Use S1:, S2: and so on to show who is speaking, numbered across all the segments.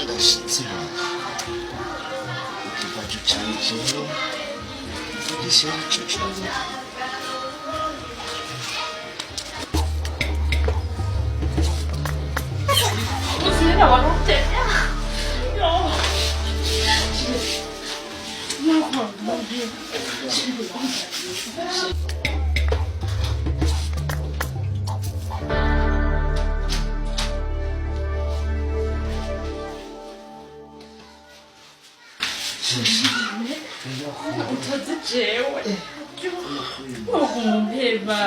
S1: ndashitse ikibazo canje igishyira icucu
S2: Cos'era la notte? No. No, guarda. Utazi jewe. Ugumpeba.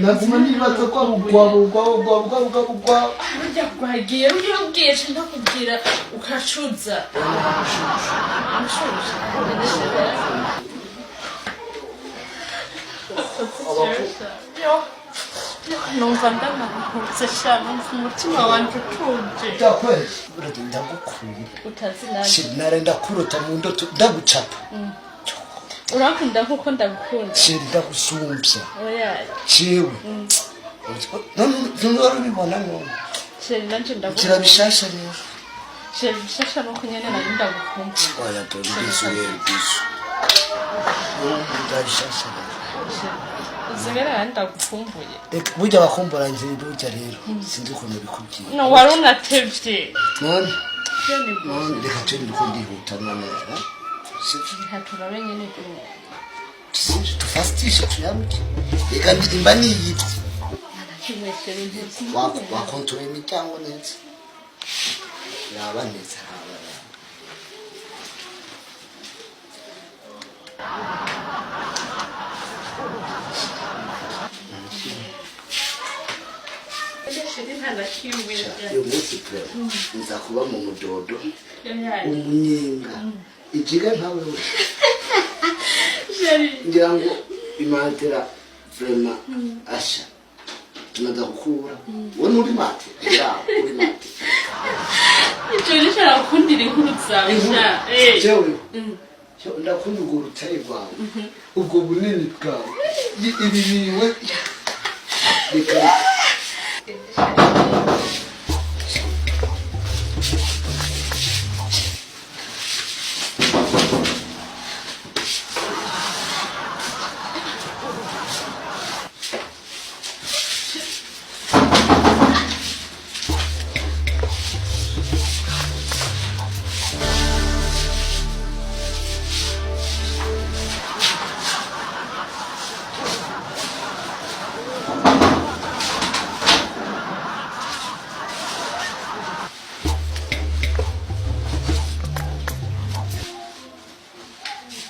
S1: naguma nibaza ko bugwa
S2: Burya bwagiye iyo ubwiye ndakubwira ukacuza. Numva ndamahutse cyane umutima wanjye utuje.
S1: ndakwezi uragenda gukura
S2: Utazi nanjye.
S1: sinare ndakurota mu ndoto ndagucapa
S2: Urakunda nkuko ndagukunda.
S1: sheri ndagusumbya
S2: Oya.
S1: jewe none urabibona none
S2: Sheri nanje ndagukunda.
S1: kirabishasha rero
S2: Sheri bishasha nuko nyene nari ndagukunda.
S1: oya dore bizuye bizu ndabishasha
S2: Zingana nari ndagukumbuye.
S1: burya bakumbura nje burya rero sinzi ukuntu bikubwiye
S2: No wari unatevye.
S1: none
S2: Sheri
S1: none reka turi ndiko ndihuta none
S2: haturabe nyene dume.
S1: tufasitishe tuyamuke reka ndimba niyibye
S2: Kimwe sheri ntuzi.
S1: wakontorora imiryango neza yaba neza
S2: Sheri ntanakimwe.
S1: uyu munsi pera nza kuba mu mudodo umunyenga ikiga nkawe we
S2: Sheri.
S1: ngira ngo imatera vrema asha tunaza gukura wowe muri mate yawe uri mate
S2: Icyo nishara kundira inkuru zawe sha.
S1: jewe ndakunda urwo rutare rwawe ubwo bunini bwawe ibi biwe reka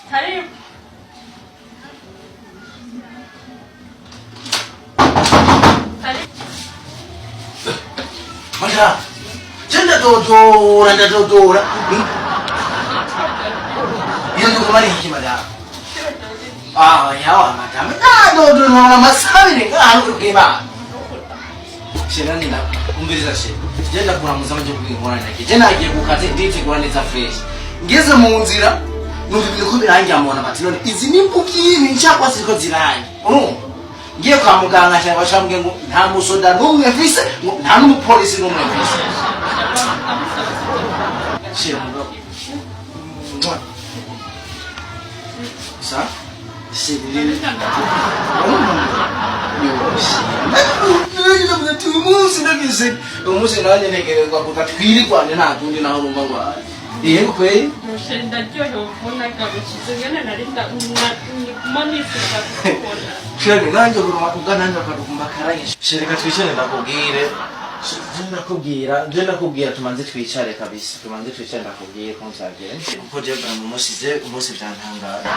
S2: Karibu.
S1: Mata, tenda dodora. Yanzu kuma ne hikima da. Yawa mata, mata dodora masabi ne ga hannu ke ba. Shirani na umbiriza she. Jenda kuna muzama je kuingona nake. Jenda agiye kukaze date kwa neza fresh. Ngeze mu nzira numvibye ko birangiye amona mati none izi nimbukini nshakwa siko zirangi. Ngiye kwa muganga cyangwa bashambwe ngo nta musoda n'umwe mfise ngo nta n'umupolisi n'umwe mfise. Sa? Sibiri. Umunsi nanjye ntegerezwa kutwirirwane nta tundi naho numva ngo yego kweli
S2: Sheri ndaryohewe kubona garukize ngene nari ndamanifuza kubona.
S1: sheri nanjye buruma kugananja kadukumba karanye sheri katwicare ndakubwire ndakubwira tumanze twicare kabisa tumanze twicare ndakubwire ko nzagere kuko je bwa umunsi byantangaje